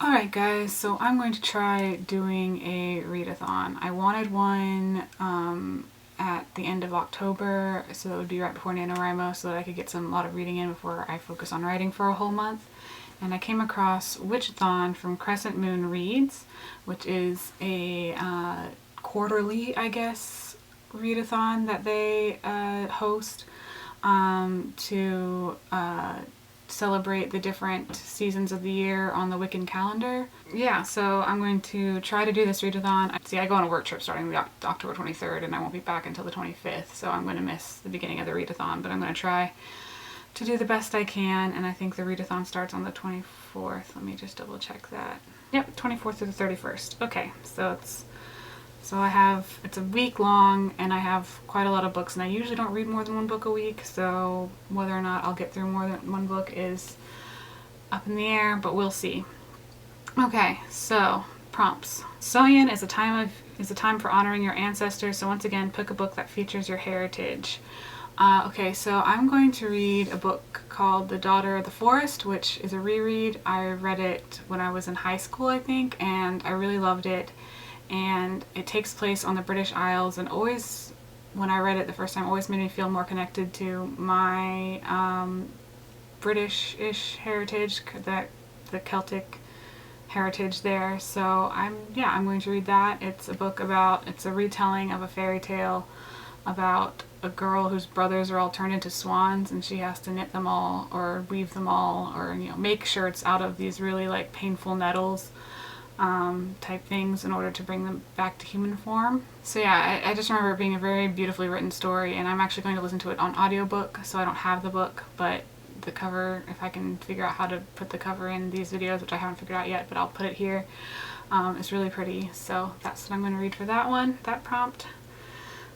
Alright guys, so I'm going to try doing a readathon. I wanted one at the end of October, so it would be right before NaNoWriMo, so that I could get a lot of reading in before I focus on writing for a whole month. And I came across Witchathon from Crescent Moon Reads, which is a quarterly, I guess, readathon that they host to celebrate the different seasons of the year on the Wiccan calendar. Yeah, so I'm going to try to do this readathon. See, I go on a work trip starting the October 23rd and I won't be back until the 25th, so I'm going to miss the beginning of the readathon, but I'm going to try to do the best I can, and I think the readathon starts on the 24th. Let me just double check that. Yep, 24th through the 31st. Okay, so it's a week long, and I have quite a lot of books, and I usually don't read more than one book a week, so whether or not I'll get through more than one book is up in the air, but we'll see. Okay, so prompts. Samhain is a time for honoring your ancestors, so once again, pick a book that features your heritage. Okay, so I'm going to read a book called The Daughter of the Forest, which is a reread. I read it when I was in high school, I think, and I really loved it. And it takes place on the British Isles, and always, when I read it the first time, always made me feel more connected to my British-ish heritage, the Celtic heritage there. So I'm going to read that. It's a retelling of a fairy tale about a girl whose brothers are all turned into swans, and she has to knit them all or weave them all, or make shirts out of these really like painful nettles type things in order to bring them back to human form. So yeah, I just remember it being a very beautifully written story, and I'm actually going to listen to it on audiobook, so I don't have the book, but the cover, if I can figure out how to put the cover in these videos, which I haven't figured out yet, but I'll put it here. It's really pretty, so that's what I'm going to read for that one, that prompt.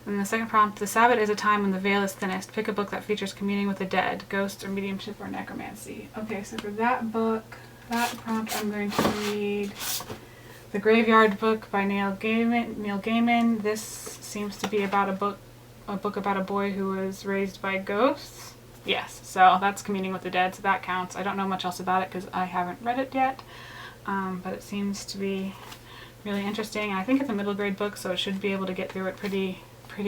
And the second prompt, the Sabbath is a time when the veil is thinnest. Pick a book that features communing with the dead, ghosts, or mediumship, or necromancy. Okay, so for that prompt, I'm going to read The Graveyard Book by Neil Gaiman. This seems to be about a book about a boy who was raised by ghosts. Yes, so that's communing with the dead, so that counts. I don't know much else about it because I haven't read it yet, but it seems to be really interesting. I think it's a middle grade book, so it should be able to get through it pretty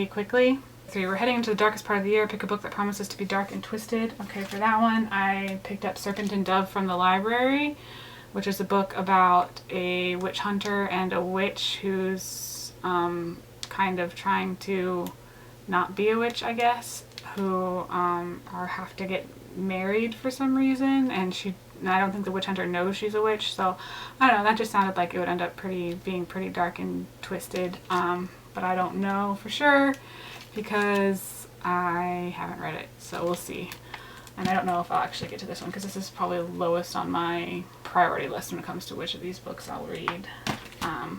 quickly. 3, we're heading into the darkest part of the year. Pick a book that promises to be dark and twisted. Okay, for that one, I picked up Serpent and Dove from the library, which is a book about a witch hunter and a witch who's kind of trying to not be a witch, I guess, who have to get married for some reason, and I don't think the witch hunter knows she's a witch, so I don't know, that just sounded like it would end up being pretty dark and twisted, but I don't know for sure because I haven't read it, so we'll see. And I don't know if I'll actually get to this one because this is probably lowest on my priority list when it comes to which of these books I'll read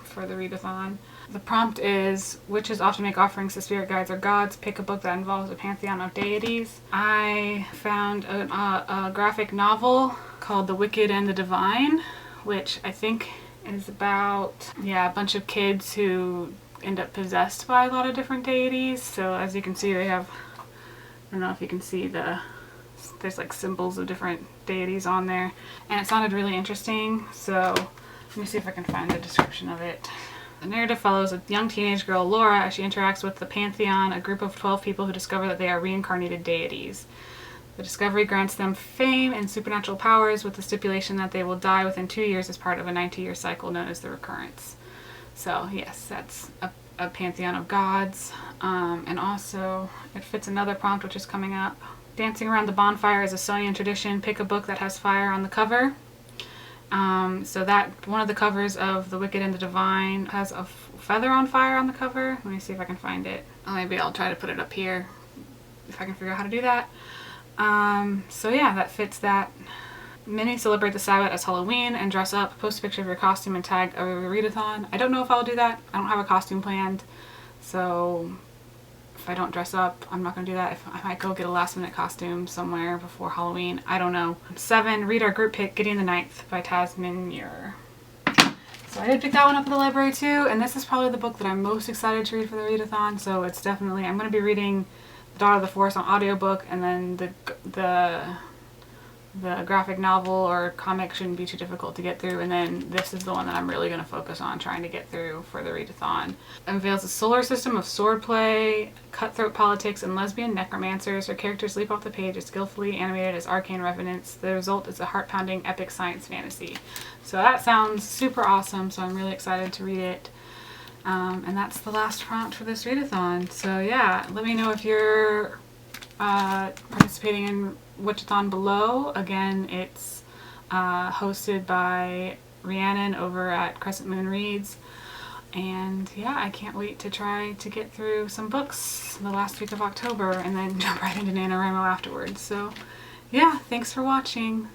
for the readathon. The prompt is, witches often make offerings to spirit guides or gods. Pick a book that involves a pantheon of deities. I found a graphic novel called The Wicked and the Divine, which I think is about, a bunch of kids who end up possessed by a lot of different deities. So as you can see, they have, I don't know if you can see there's like symbols of different deities on there, and it sounded really interesting, so let me see if I can find the description of it. The narrative follows a young teenage girl, Laura, as she interacts with the Pantheon, a group of 12 people who discover that they are reincarnated deities. The discovery grants them fame and supernatural powers, with the stipulation that they will die within 2 years as part of a 90-year cycle known as the recurrence. So yes, that's a pantheon of gods, and also it fits another prompt which is coming up. Dancing around the bonfire is a Sonian tradition. Pick a book that has fire on the cover. So that one of the covers of The Wicked and the Divine has a feather on fire on the cover. Let me see if I can find it. Maybe I'll try to put it up here if I can figure out how to do that. So yeah, that fits that. Many celebrate the Sabbath as Halloween and dress up. Post a picture of your costume and tag a readathon. I don't know if I'll do that. I don't have a costume planned, so if I don't dress up, I'm not going to do that. I might go get a last minute costume somewhere before Halloween. I don't know. 7, read our group pick, Gideon the Ninth by Tasmin Muir. So I did pick that one up at the library too, and this is probably the book that I'm most excited to read for the readathon, so it's definitely, I'm going to be reading The Daughter of the Forest on audiobook, and then the the graphic novel or comic shouldn't be too difficult to get through, and then this is the one that I'm really going to focus on trying to get through for the readathon. It unveils a solar system of swordplay, cutthroat politics, and lesbian necromancers. Her characters leap off the page as skillfully animated as arcane revenants. The result is a heart-pounding epic science fantasy. So that sounds super awesome, so I'm really excited to read it. And that's the last prompt for this readathon. So yeah, let me know if you're participating in Witchathon below. Again, it's hosted by Rhiannon over at Crescent Moon Reads. And yeah, I can't wait to try to get through some books the last week of October and then jump right into NaNoWriMo afterwards. So yeah, thanks for watching.